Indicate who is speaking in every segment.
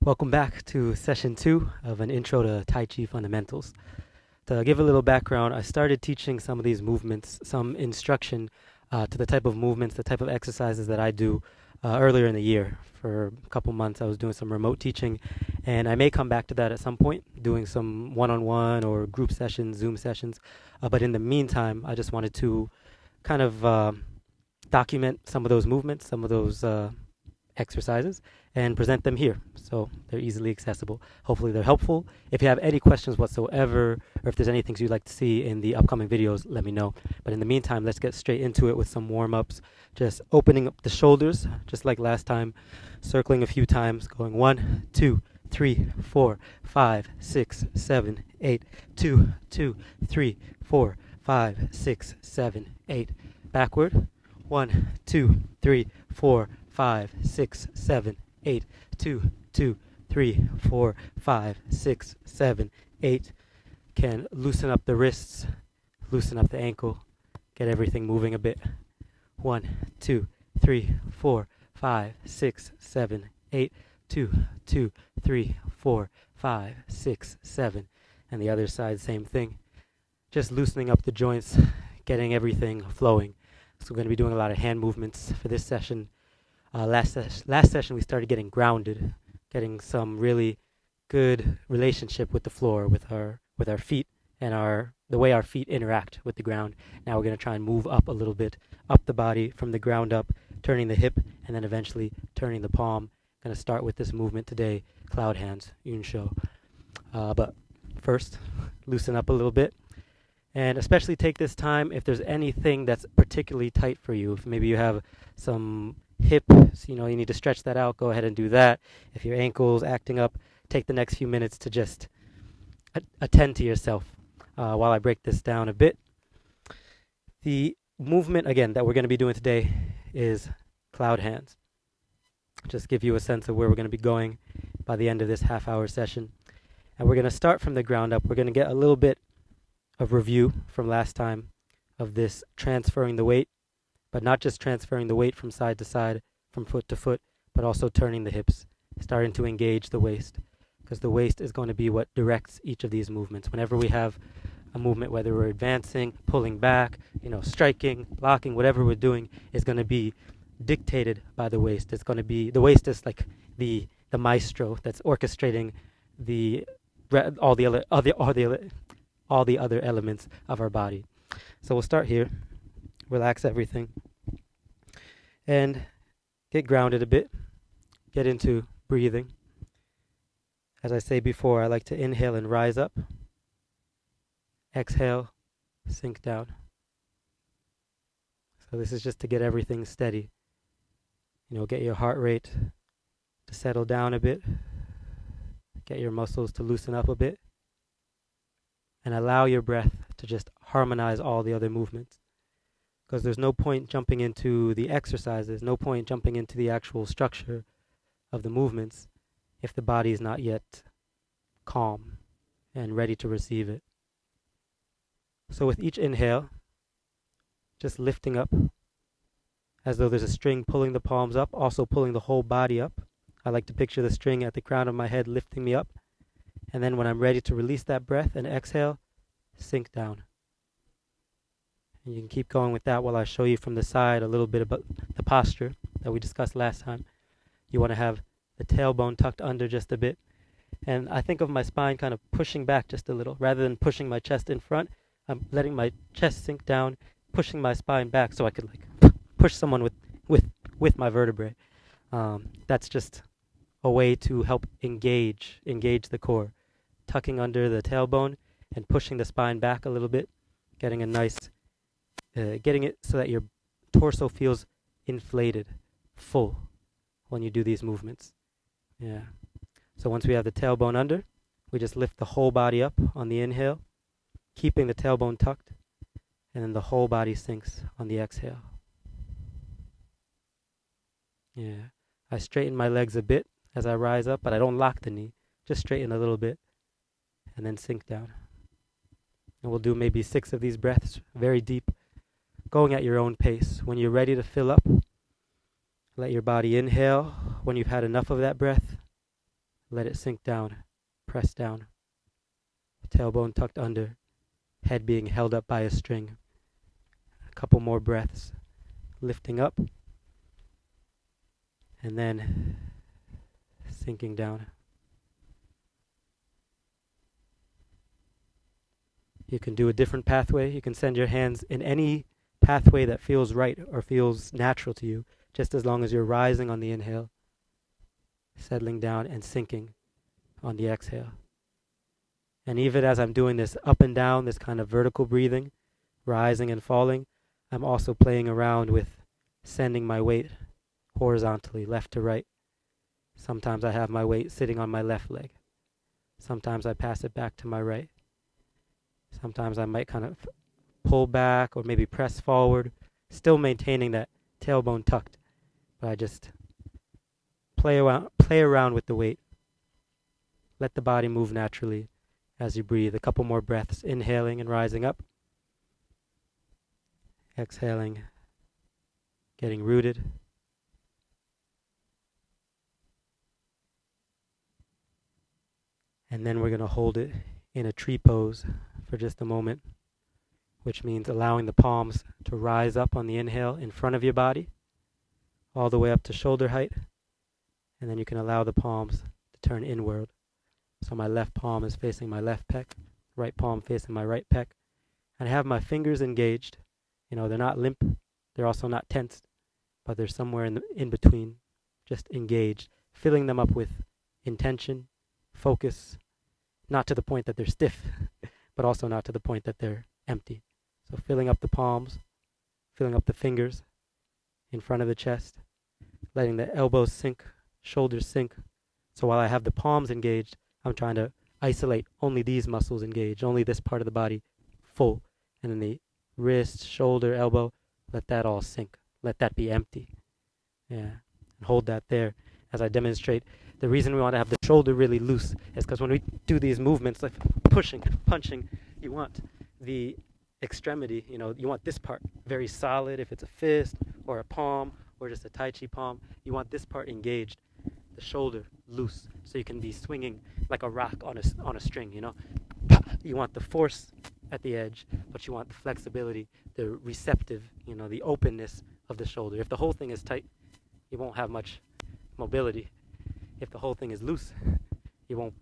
Speaker 1: Welcome back to session 2 of an intro to Taichi fundamentals. To give a little background, I started teaching some of these movements, some instruction to the type of movements, the type of exercises that I do earlier in the year. For a couple months, I was doing some remote teaching, and I may come back to that at some point, doing some one-on-one or group sessions, Zoom sessions. But in the meantime, I just wanted to kind of document some of those movements, some of those exercises, and present them here so they're easily accessible. Hopefully they're helpful. If you have any questions whatsoever, or if there's any things you'd like to see in the upcoming videos, let me know. But in the meantime, let's get straight into it with some warm-ups. Just opening up the shoulders, just like last time, circling a few times, going 1, 2, 3, 4, 5, 6, 7, 8, 2, 2, 3, 4, 5, 6, 7, 8. Backward, 1, 2, 3, 4, 5, 6, 7, 8, 2, 2, 3, 4, 5, 6, 7, 8. Can loosen up the wrists, loosen up the ankle, get everything moving a bit. 1, 2, 3, 4, 5, 6, 7, 8, 2, 2, 3, 4, 5, 6, 7. And the other side, same thing. Just loosening up the joints, getting everything flowing. So we're going to be doing a lot of hand movements for this session. Last session we started getting grounded, getting some really good relationship with the floor, with our feet and the way our feet interact with the ground. Now we're going to try and move up a little bit, up the body from the ground up, turning the hip, and then eventually turning the palm. Going to start with this movement today, Cloud Hands, Yunshou. But first, loosen up a little bit. And especially take this time if there's anything that's particularly tight for you. If maybe you have some hips, you need to stretch that out, go ahead and do that. If your ankle's acting up, take the next few minutes to just attend to yourself while I break this down a bit. The movement, again, that we're going to be doing today is Cloud Hands. Just give you a sense of where we're going to be going by the end of this half-hour session. And we're going to start from the ground up. We're going to get a little bit of review from last time of this transferring the weight, but not just transferring the weight from side to side, from foot to foot, but also turning the hips, starting to engage the waist, because the waist is going to be what directs each of these movements. Whenever we have a movement, whether we're advancing, pulling back, striking, blocking, whatever we're doing is going to be dictated by the waist. It's going to be, the waist is like the maestro that's orchestrating all the other elements of our body. So we'll start here. Relax everything. And get grounded a bit. Get into breathing. As I say before, I like to inhale and rise up. Exhale, sink down. So this is just to get everything steady. Get your heart rate to settle down a bit. Get your muscles to loosen up a bit. And allow your breath to just harmonize all the other movements. Because there's no point jumping into the exercises, no point jumping into the actual structure of the movements if the body is not yet calm and ready to receive it. So with each inhale, just lifting up as though there's a string pulling the palms up, also pulling the whole body up. I like to picture the string at the crown of my head lifting me up. And then when I'm ready to release that breath and exhale, sink down. And you can keep going with that while I show you from the side a little bit about the posture that we discussed last time. You want to have the tailbone tucked under just a bit. And I think of my spine kind of pushing back just a little. Rather than pushing my chest in front, I'm letting my chest sink down, pushing my spine back so I could push someone with my vertebrae. That's just a way to help engage the core. Tucking under the tailbone and pushing the spine back a little bit, getting a nice, getting it so that your torso feels inflated, full when you do these movements. Yeah. So once we have the tailbone under, we just lift the whole body up on the inhale, keeping the tailbone tucked, and then the whole body sinks on the exhale. Yeah. I straighten my legs a bit as I rise up, but I don't lock the knee. Just straighten a little bit and then sink down. And we'll do maybe 6 of these breaths, very deep, going at your own pace. When you're ready to fill up, let your body inhale when you've had enough of that breath, Let it sink down, press down. Tailbone tucked under, head being held up by a string. A couple more breaths, lifting up, and then sinking down. You can do a different pathway. You can send your hands in any pathway that feels right or feels natural to you, just as long as you're rising on the inhale, settling down and sinking on the exhale. And even as I'm doing this up and down, this kind of vertical breathing, rising and falling, I'm also playing around with sending my weight horizontally, left to right. Sometimes I have my weight sitting on my left leg. Sometimes I pass it back to my right. Sometimes I might kind of pull back or maybe press forward, still maintaining that tailbone tucked. But I just play around with the weight. Let the body move naturally as you breathe. A couple more breaths, inhaling and rising up. Exhaling, getting rooted. And then we're going to hold it in a tree pose for just a moment, which means allowing the palms to rise up on the inhale in front of your body, all the way up to shoulder height. And then you can allow the palms to turn inward. So my left palm is facing my left pec, right palm facing my right pec. And I have my fingers engaged. You know, they're not limp, they're also not tensed, but they're somewhere in between, just engaged, filling them up with intention, focus, not to the point that they're stiff, but also not to the point that they're empty. So filling up the palms, filling up the fingers in front of the chest, letting the elbows sink, shoulders sink. So while I have the palms engaged, I'm trying to isolate only these muscles engaged, only this part of the body full. And then the wrist, shoulder, elbow, let that all sink. Let that be empty. Yeah, and hold that there as I demonstrate. The reason we want to have the shoulder really loose is because when we do these movements, like pushing, punching, you want the extremity, you want this part very solid. If it's a fist or a palm or just a Taichi palm, you want this part engaged, the shoulder loose, so you can be swinging like a rock on a string, You want the force at the edge, but you want the flexibility, the receptive, the openness of the shoulder. If the whole thing is tight, you won't have much mobility. If the whole thing is loose, you won't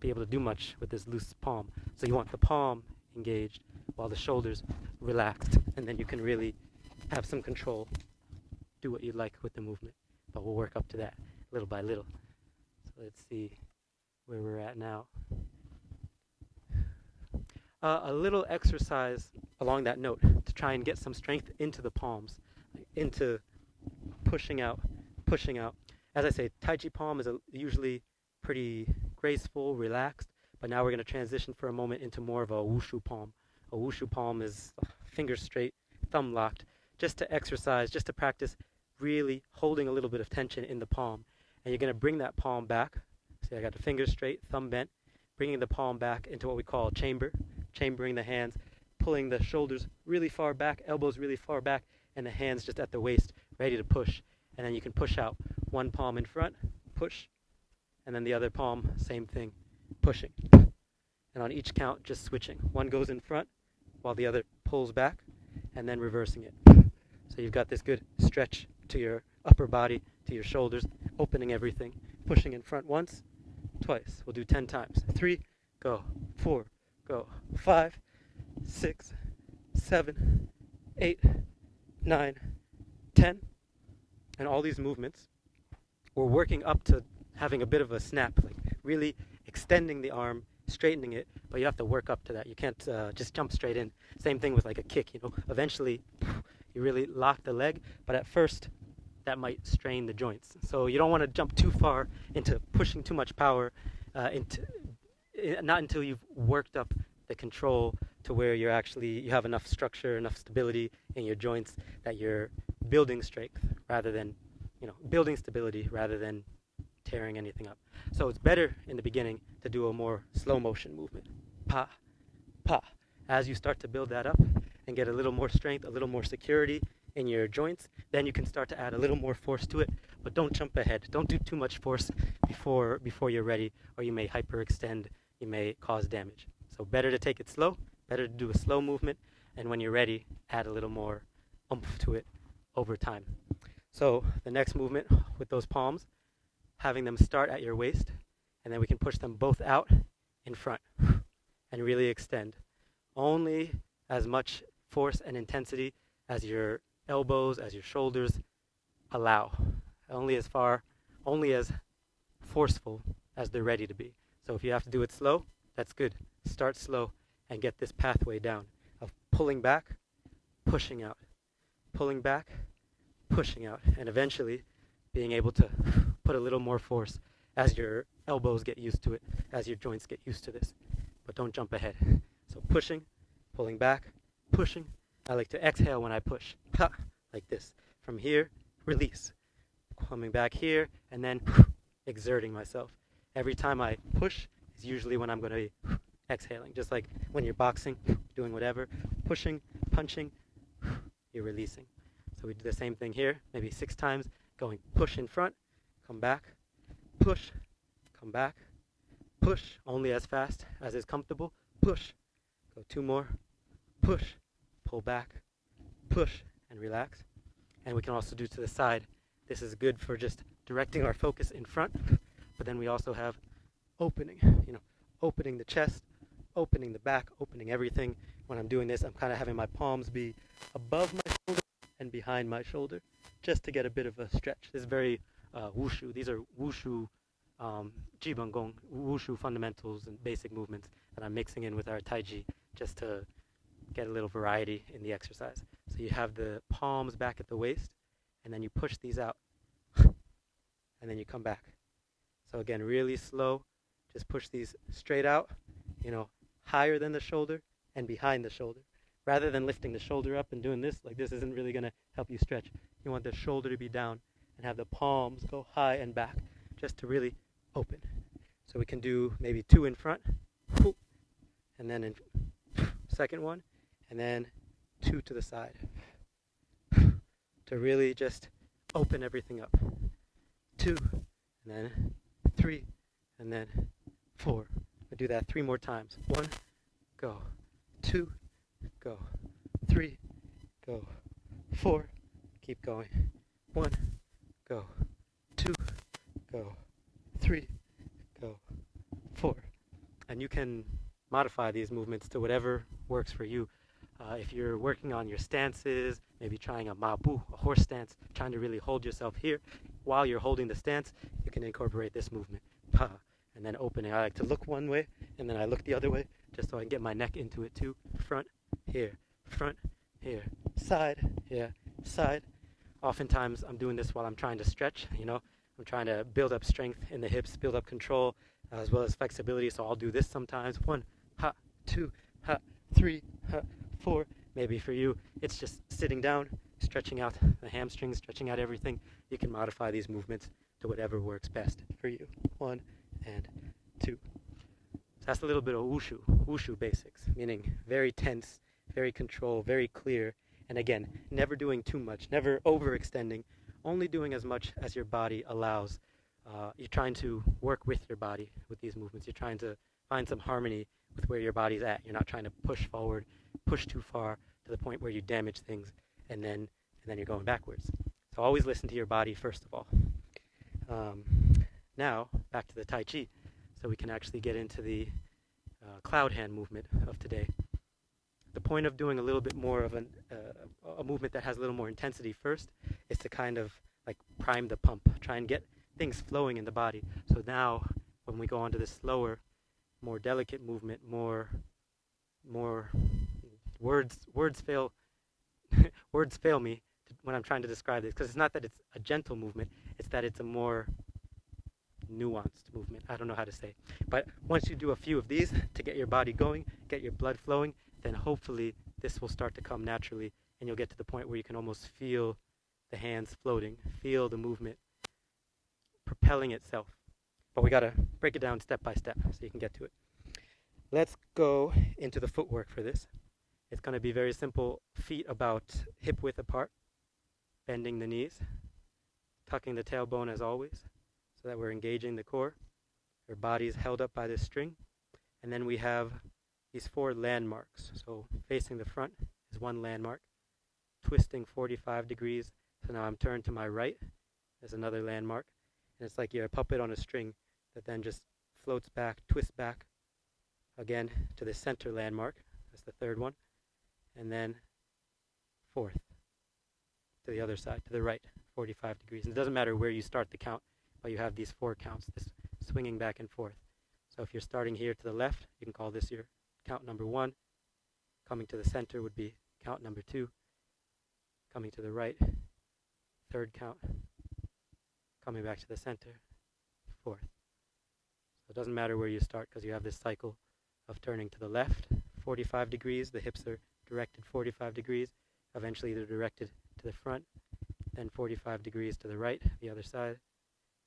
Speaker 1: be able to do much with this loose palm. So you want the palm engaged while the shoulders relaxed, and then you can really have some control, do what you like with the movement. But we'll work up to that little by little. So let's see where we're at now. A little exercise along that note to try and get some strength into the palms, into pushing out. As I say, Taichi palm is usually pretty graceful, relaxed, but now we're going to transition for a moment into more of a wushu palm. A wushu palm is fingers straight, thumb locked, just to exercise, just to practice really holding a little bit of tension in the palm. And you're going to bring that palm back. See, I got the fingers straight, thumb bent, bringing the palm back into what we call chambering the hands, pulling the shoulders really far back, elbows really far back, and the hands just at the waist, ready to push. And then you can push out. One palm in front, push, and then the other palm, same thing, pushing. And on each count, just switching. One goes in front while the other pulls back, and then reversing it. So you've got this good stretch to your upper body, to your shoulders, opening everything, pushing in front once, twice. We'll do 10 times. 3, go. 4, go. 5, 6, 7, 8, 9, 10. And all these movements, we're working up to having a bit of a snap, like really extending the arm, straightening it, but you have to work up to that. You can't just jump straight in. Same thing with like a kick, Eventually, you really lock the leg, but at first, that might strain the joints. So you don't want to jump too far into pushing too much power, not until you've worked up the control to where you have enough structure, enough stability in your joints that you're building strength rather than, building stability rather than tearing anything up. So it's better in the beginning to do a more slow motion movement. Pa, pa. As you start to build that up and get a little more strength, a little more security in your joints, then you can start to add a little more force to it, but don't jump ahead. Don't do too much force before you're ready, or you may hyperextend. You may cause damage. So better to take it slow, better to do a slow movement, and when you're ready, add a little more oomph to it over time. So the next movement with those palms, having them start at your waist, and then we can push them both out in front and really extend. Only as much force and intensity as your elbows, as your shoulders allow. Only as forceful as they're ready to be. So if you have to do it slow, that's good. Start slow and get this pathway down of pulling back, pushing out, pulling back, pushing out, and eventually being able to put a little more force as your elbows get used to it, as your joints get used to this. But don't jump ahead. So pushing, pulling back, pushing. I like to exhale when I push, ha, like this. From here, release. Coming back here, and then exerting myself. Every time I push is usually when I'm going to be exhaling. Just like when you're boxing, doing whatever, pushing, punching, you're releasing. So we do the same thing here, maybe 6 times, going push in front, come back, push, come back, push, only as fast as is comfortable, push, go 2 more, push, pull back, push, and relax. And we can also do to the side. This is good for just directing our focus in front, but then we also have opening, opening the chest, opening the back, opening everything. When I'm doing this, I'm kind of having my palms be above my shoulder and behind my shoulder, just to get a bit of a stretch. This is very wushu. These are wushu jibangong, wushu fundamentals and basic movements that I'm mixing in with our Taichi, just to get a little variety in the exercise. So you have the palms back at the waist, and then you push these out, and then you come back. So again, really slow, just push these straight out, higher than the shoulder and behind the shoulder. Rather than lifting the shoulder up and doing this, like this isn't really going to help you stretch. You want the shoulder to be down and have the palms go high and back, just to really open. So we can do maybe 2 in front, and then second one, and then 2 to the side, to really just open everything up. 2, and then 3, and then 4. We'll do that 3 more times. 1, go. 2, go. 3, go. 4, keep going. 1, go. 2, go. 3, go. 4. And you can modify these movements to whatever works for you. If you're working on your stances, maybe trying a mabu, a horse stance, trying to really hold yourself here, while you're holding the stance, you can incorporate this movement. And then opening. I like to look one way, and then I look the other way, just so I can get my neck into it too. Front, here, side, here, side. Oftentimes I'm doing this while I'm trying to stretch, I'm trying to build up strength in the hips, build up control, as well as flexibility. So I'll do this sometimes. 1, 2, 3, 4. Maybe for you, it's just sitting down, stretching out the hamstrings, stretching out everything. You can modify these movements to whatever works best for you. 1 and 2. So that's a little bit of wushu basics, meaning very tense, very controlled, very clear. And again, never doing too much, never overextending, only doing as much as your body allows. You're trying to work with your body with these movements. You're trying to find some harmony with where your body's at. You're not trying to push forward, push too far to the point where you damage things, and then you're going backwards. So always listen to your body first of all. Now, back to the Tai Chi, so we can actually get into the cloud hand movement of today. The point of doing a little bit more of a movement that has a little more intensity first is to kind of like prime the pump, try and get things flowing in the body. So now, when we go on to this slower, more delicate movement, more words fail me when I'm trying to describe this, because it's not that it's a gentle movement, it's that it's a more nuanced movement. I don't know how to say. But once you do a few of these to get your body going, get your blood flowing, then hopefully this will start to come naturally, and you'll get to the point where you can almost feel the hands floating, feel the movement propelling itself. But we got to break it down step by step so you can get to it. Let's go into the footwork for this. It's going to be very simple. Feet about hip width apart, bending the knees, tucking the tailbone as always, so that we're engaging the core. Our body is held up by this string. And then we have these 4 landmarks. So facing the front is one landmark. Twisting 45 degrees. So now I'm turned to my right. There's another landmark. And it's like you're a puppet on a string that then just floats back, twists back again to the center landmark. That's the 3rd one. And then 4th to the other side, to the right, 45 degrees. And it doesn't matter where you start the count, but you have these 4 counts, this swinging back and forth. So if you're starting here to the left, you can call this your count number 1. Coming to the center would be count number 2. Coming to the right, 3rd count. Coming back to the center, 4th. So it doesn't matter where you start because you have this cycle of turning to the left, 45 degrees. The hips are directed 45 degrees. Eventually they're directed to the front, then 45 degrees to the right, the other side,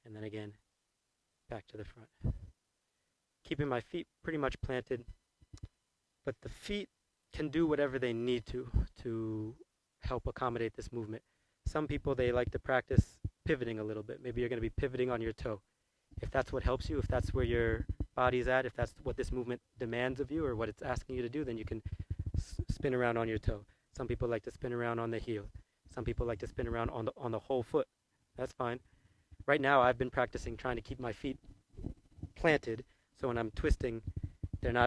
Speaker 1: and then again back to the front. Keeping my feet pretty much planted, but the feet can do whatever they need to help accommodate this movement. Some people, they like to practice pivoting a little bit. Maybe you're going to be pivoting on your toe. If that's what helps you, if that's where your body's at, if that's what this movement demands of you or what it's asking you to do, then you can spin around on your toe. Some people like to spin around on the heel. Some people like to spin around on the whole foot. That's fine. Right now, I've been practicing trying to keep my feet planted. So when I'm twisting,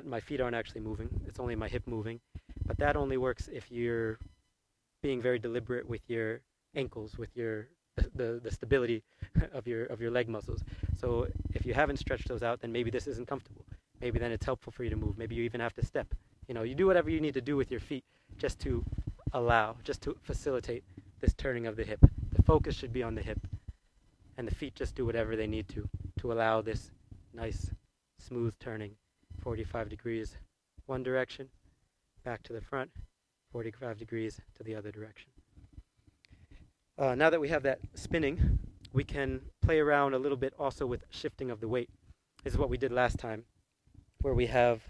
Speaker 1: my feet aren't actually moving. It's only my hip moving. But that only works if you're being very deliberate with your ankles, with the stability of your leg muscles. So if you haven't stretched those out, then maybe this isn't comfortable. Maybe then it's helpful for you to move. Maybe you even have to step. You do whatever you need to do with your feet just to allow, just to facilitate this turning of the hip. The focus should be on the hip. And the feet just do whatever they need to allow this nice, smooth turning. 45 degrees one direction, back to the front, 45 degrees to the other direction. Now that we have that spinning, we can play around a little bit also with shifting of the weight. This is what we did last time, where we have,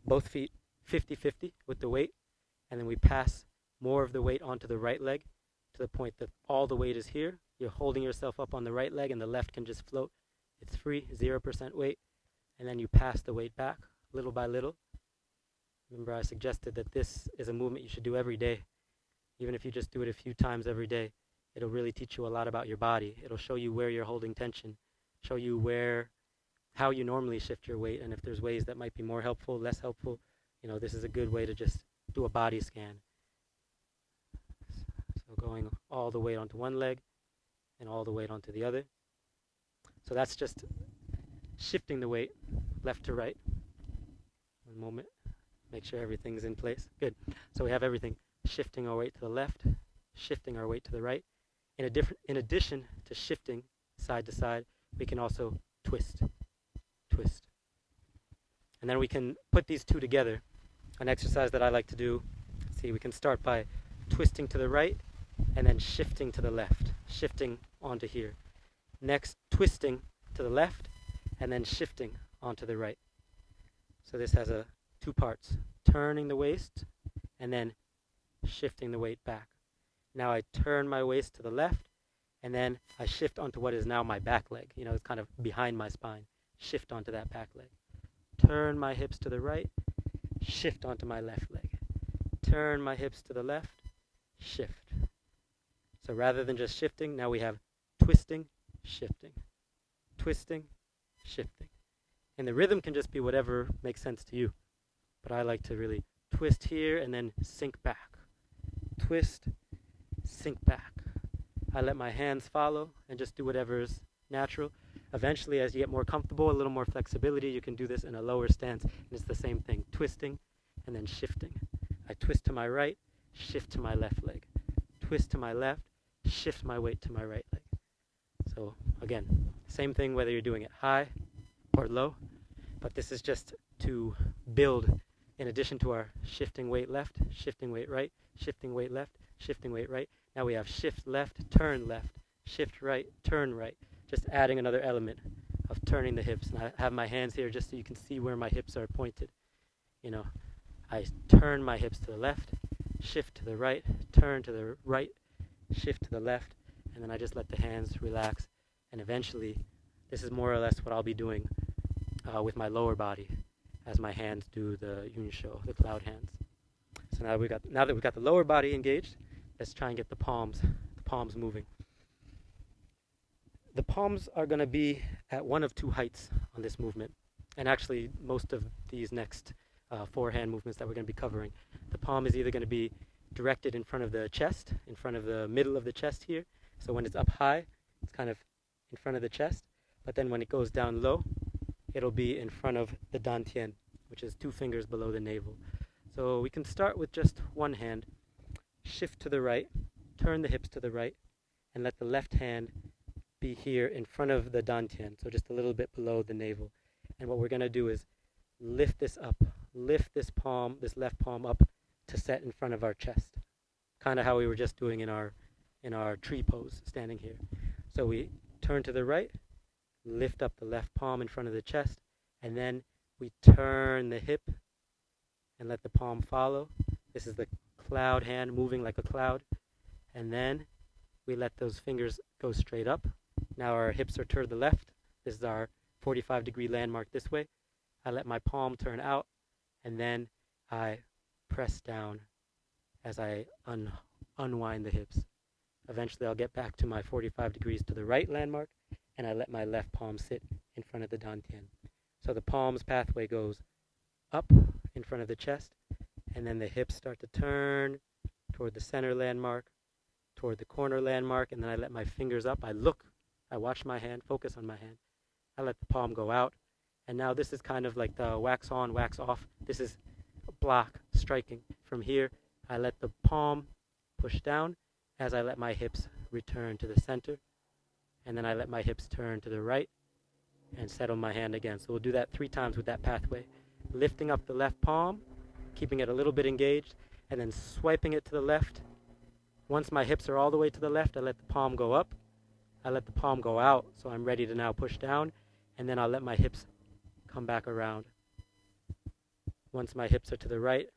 Speaker 1: both feet 50-50 with the weight, and then we pass more of the weight onto the right leg to the point that all the weight is here. You're holding yourself up on the right leg, and the left can just float. It's free, 0% weight, and then you pass the weight back little by little. Remember, I suggested that this is a movement you should do every day. Even if you just do it a few times every day, it'll really teach you a lot about your body. It'll show you where you're holding tension, show you how you normally shift your weight, and if there's ways that might be more helpful, less helpful, this is a good way to just do a body scan. So going all the weight onto one leg and all the weight onto the other. So that's just shifting the weight left to right. One moment. Make sure everything's in place. Good. So we have everything. Shifting our weight to the left, shifting our weight to the right. In addition to shifting side to side, we can also twist. And then we can put these two together. An exercise that I like to do, we can start by twisting to the right and then shifting to the left, shifting onto here. Next, twisting to the left and then shifting onto the right. So this has two parts, turning the waist and then shifting the weight back. Now I turn my waist to the left and then I shift onto what is now my back leg. It's kind of behind my spine. Shift onto that back leg. Turn my hips to the right, shift onto my left leg. Turn my hips to the left, shift. So rather than just shifting, now we have twisting, shifting. Twisting, shifting. And the rhythm can just be whatever makes sense to you. But I like to really twist here and then sink back. Twist, sink back. I let my hands follow and just do whatever is natural. Eventually, as you get more comfortable, a little more flexibility, you can do this in a lower stance. And it's the same thing, twisting and then shifting. I twist to my right, shift to my left leg. Twist to my left, shift my weight to my right leg. So again, same thing whether you're doing it high or low, but this is just to build in addition to our shifting weight left, shifting weight right, shifting weight left, shifting weight right. Now we have shift left, shift right, turn right. Just adding another element of turning the hips. And I have my hands here just so you can see where my hips are pointed. I turn my hips to the left, shift to the right, turn to the right, shift to the left, and then I just let the hands relax, and eventually, this is more or less what I'll be doing with my lower body as my hands do the Yunshou, the cloud hands. So now that we got the lower body engaged, let's try and get the palms moving. The palms are going to be at one of two heights on this movement, and actually most of these next 4 hand movements that we're going to be covering, the palm is either going to be directed in front of the chest, in front of the middle of the chest here. So when it's up high, it's kind of in front of the chest, but then when it goes down low, it'll be in front of the dantian, which is 2 fingers below the navel. So we can start with just one hand, shift to the right, turn the hips to the right, and let the left hand be here in front of the dantian, so just a little bit below the navel. And what we're going to do is lift this up, lift this left palm up to set in front of our chest, kind of how we were just doing in our tree pose, standing here. So we turn to the right, lift up the left palm in front of the chest, and then we turn the hip and let the palm follow. This is the cloud hand moving like a cloud. And then we let those fingers go straight up. Now our hips are toward the left. This is our 45-degree landmark this way. I let my palm turn out, and then I press down as I unwind the hips. Eventually I'll get back to my 45 degrees to the right landmark, and I let my left palm sit in front of the dantian. So the palm's pathway goes up in front of the chest, and then the hips start to turn toward the center landmark, toward the corner landmark, and then I let my fingers up. I watch my hand, focus on my hand. I let the palm go out, and now this is kind of like the wax on, wax off. This is a block striking. From here, I let the palm push down as I let my hips return to the center, and then I let my hips turn to the right and settle my hand again. So we'll do that 3 times with that pathway. Lifting up the left palm, keeping it a little bit engaged, and then swiping it to the left. Once my hips are all the way to the left, I let the palm go up. I let the palm go out, so I'm ready to now push down, and then I'll let my hips come back around. Once my hips are to the right,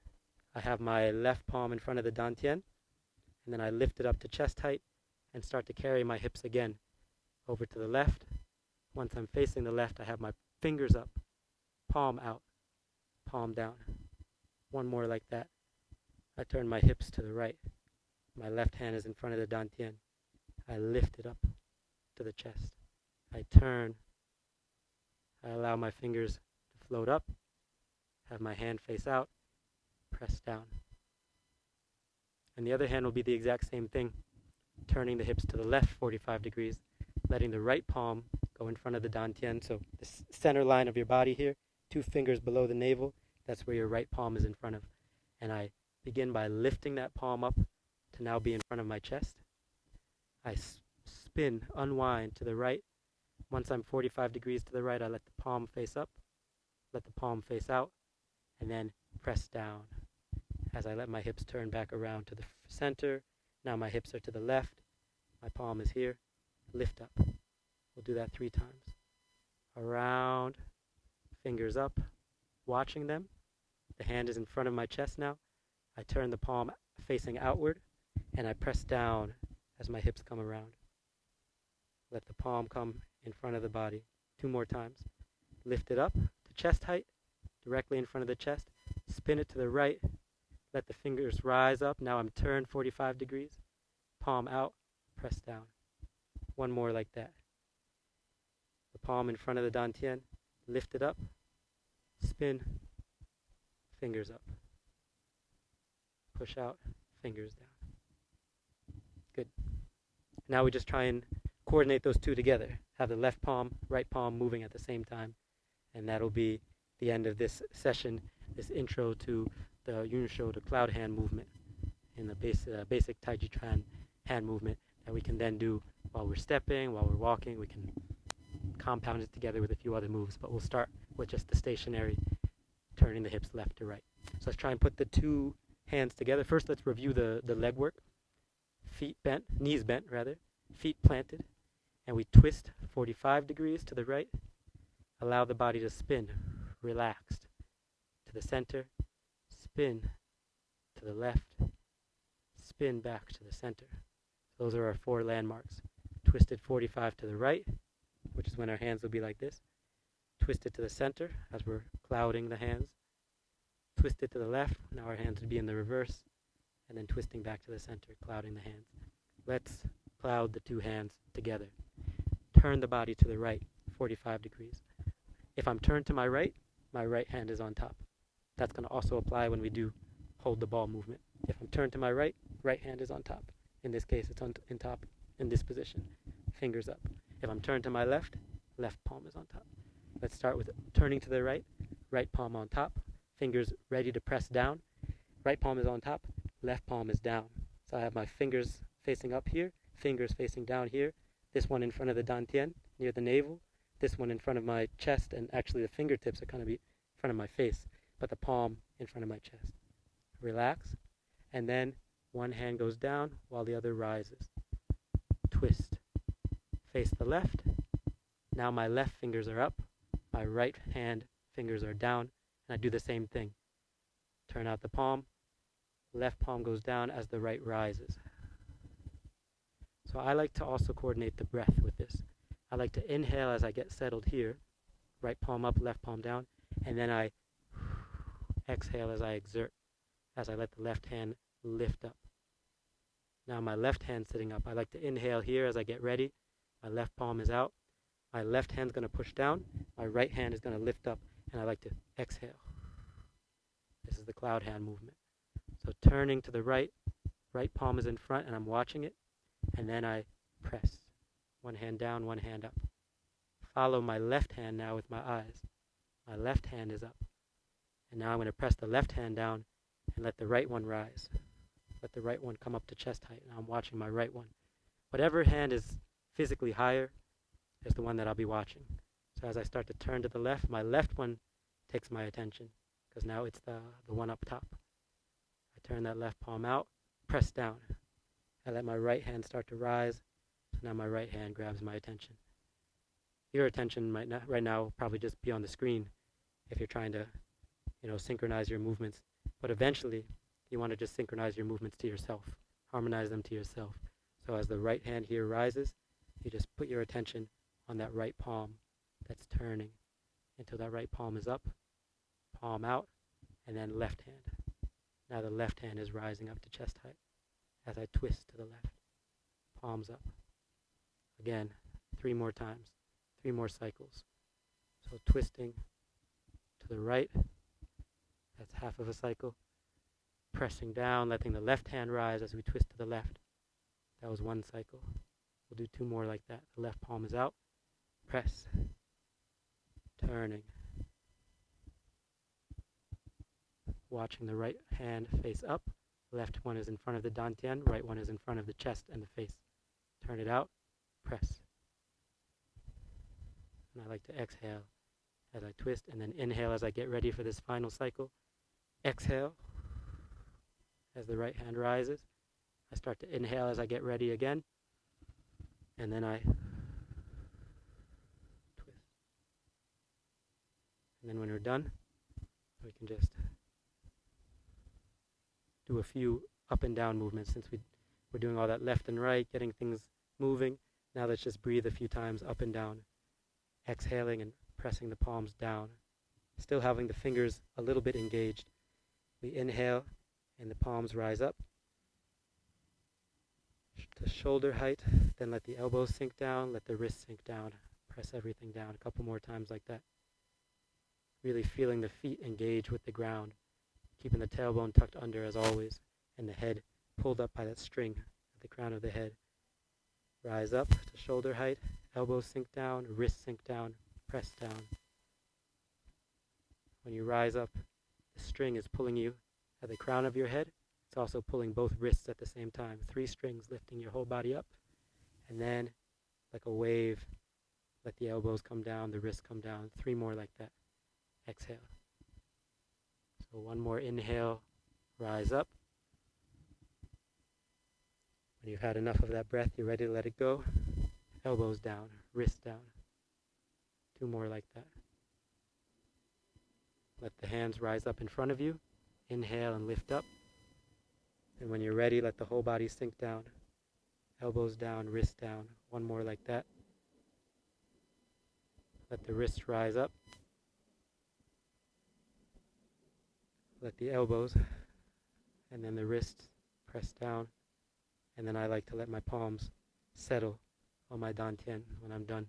Speaker 1: I have my left palm in front of the dantian, and then I lift it up to chest height and start to carry my hips again over to the left. Once I'm facing the left, I have my fingers up, palm out, palm down. One more like that. I turn my hips to the right. My left hand is in front of the dantian. I lift it up to the chest. I turn. I allow my fingers to float up. Have my hand face out. Press down. And the other hand will be the exact same thing. Turning the hips to the left 45 degrees. Letting the right palm go in front of the dantian. So the center line of your body here. 2 fingers below the navel. That's where your right palm is in front of. And I begin by lifting that palm up to now be in front of my chest. I spin, unwind to the right. Once I'm 45 degrees to the right, I let the palm face up, let the palm face out, and then press down as I let my hips turn back around to the center. Now my hips are to the left. My palm is here. Lift up. We'll do that 3 times. Around, fingers up, watching them. The hand is in front of my chest now. I turn the palm facing outward, and I press down as my hips come around. Let the palm come in front of the body. 2 more times. Lift it up to chest height, directly in front of the chest. Spin it to the right. Let the fingers rise up. Now I'm turned 45 degrees. Palm out, press down. 1 more like that. The palm in front of the dantian. Lift it up. Spin. Fingers up. Push out. Fingers down. Good. Now we just try and coordinate those 2 together. Have the left palm, right palm moving at the same time. And that'll be the end of this session, this intro to the Yunshou, the cloud hand movement, in the basic Taichi hand movement that we can then do while we're stepping, while we're walking. We can compound it together with a few other moves, but we'll start with just the stationary, turning the hips left to right. So let's try and put the 2 hands together. First, let's review the leg work. Feet bent, knees bent rather, feet planted, and we twist 45 degrees to the right. Allow the body to spin, relaxed, to the center, spin to the left, spin back to the center. So those are our 4 landmarks. Twisted 45 to the right, which is when our hands will be like this. Twisted to the center as we're clouding the hands. Twisted to the left, now our hands would be in the reverse. And then twisting back to the center, clouding the hands. Let's cloud the 2 hands together. Turn the body to the right, 45 degrees. If I'm turned to my right hand is on top. That's going to also apply when we do hold the ball movement. If I'm turned to my right hand is on top. In this case, it's on top in this position. Fingers up. If I'm turned to my left palm is on top. Let's start with turning to the right palm on top. Fingers ready to press down. Right palm is on top, left palm is down. So I have my fingers facing up here, fingers facing down here. This one in front of the dantian, near the navel. This one in front of my chest, and actually the fingertips are going to be in front of my face, but the palm in front of my chest. Relax, and then one hand goes down while the other rises. Twist. Face the left. Now my left fingers are up, my right hand fingers are down, and I do the same thing. Turn out the palm, left palm goes down as the right rises. So I like to also coordinate the breath with this. I like to inhale as I get settled here, right palm up, left palm down, and then I exhale as I exert, as I let the left hand lift up. Now my left hand sitting up. I like to inhale here as I get ready. My left palm is out. My left hand's going to push down. My right hand is going to lift up, and I like to exhale. This is the cloud hand movement. So turning to the right palm is in front, and I'm watching it, and then I press. One hand down, one hand up. Follow my left hand now with my eyes. My left hand is up. And now I'm going to press the left hand down and let the right one rise. Let the right one come up to chest height. Now I'm watching my right one. Whatever hand is physically higher is the one that I'll be watching. So as I start to turn to the left, my left one takes my attention because now it's the one up top. I turn that left palm out, press down. I let my right hand start to rise. So now my right hand grabs my attention. Your attention might not, right now, probably just be on the screen if you're trying to, synchronize your movements. But eventually, you want to just synchronize your movements to yourself, harmonize them to yourself. So as the right hand here rises, you just put your attention on that right palm that's turning until that right palm is up, palm out, and then left hand. Now the left hand is rising up to chest height as I twist to the left, palms up. Again, 3 more times, 3 more cycles. So twisting to the right, that's half of a cycle. Pressing down, letting the left hand rise as we twist to the left. That was 1 cycle. We'll do 2 more like that. The left palm is out. Press. Turning. Watching the right hand face up. Left one is in front of the dantian. Right one is in front of the chest and the face. Turn it out. Press. And I like to exhale as I twist, and then inhale as I get ready for this final cycle. Exhale as the right hand rises. I start to inhale as I get ready again, and then I twist. And then when we're done, we can just do a few up and down movements. Since we're doing all that left and right, getting things moving, now let's just breathe a few times up and down, exhaling and pressing the palms down, still having the fingers a little bit engaged. We inhale and the palms rise up to shoulder height, then let the elbows sink down, let the wrists sink down, press everything down a couple more times like that. Really feeling the feet engage with the ground, keeping the tailbone tucked under as always, and the head pulled up by that string at the crown of the head. Rise up to shoulder height, elbows sink down, wrists sink down, press down. When you rise up, the string is pulling you at the crown of your head. It's also pulling both wrists at the same time. 3 strings lifting your whole body up. And then, like a wave, let the elbows come down, the wrists come down. 3 more like that. Exhale. So 1 more inhale, rise up. When you've had enough of that breath, you're ready to let it go. Elbows down, wrists down. 2 more like that. Let the hands rise up in front of you. Inhale and lift up. And when you're ready, let the whole body sink down. elbows down, wrist down. One more like that. Let the wrists rise up. Let the elbows and then the wrists press down. And then I like to let my palms settle on my dantian when I'm done.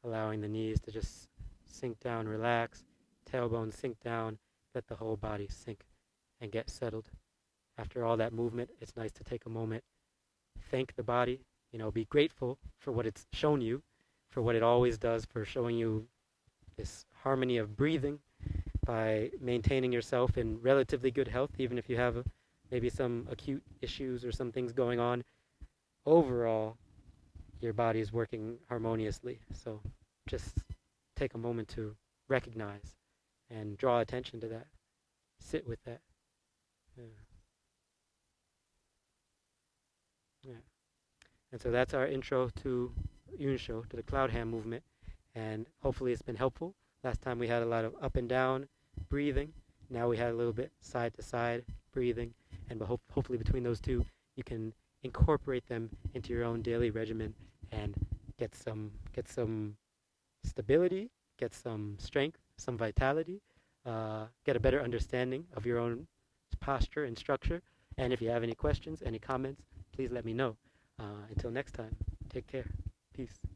Speaker 1: Allowing the knees to just sink down, relax. Tailbone sink down. Let the whole body sink and get settled. After all that movement, it's nice to take a moment, thank the body, be grateful for what it's shown you, for what it always does, for showing you this harmony of breathing by maintaining yourself in relatively good health, even if you have maybe some acute issues or some things going on. Overall, your body is working harmoniously. So just take a moment to recognize and draw attention to that. Sit with that. Yeah. Yeah. And so that's our intro to Yunshou, to the Cloud Hand movement. And hopefully it's been helpful. Last time we had a lot of up and down breathing. Now we had a little bit side to side breathing. And hopefully between those two, you can incorporate them into your own daily regimen and get some stability, get some strength, some vitality, get a better understanding of your own posture and structure. And if you have any questions, any comments, please let me know. Until next time, take care. Peace.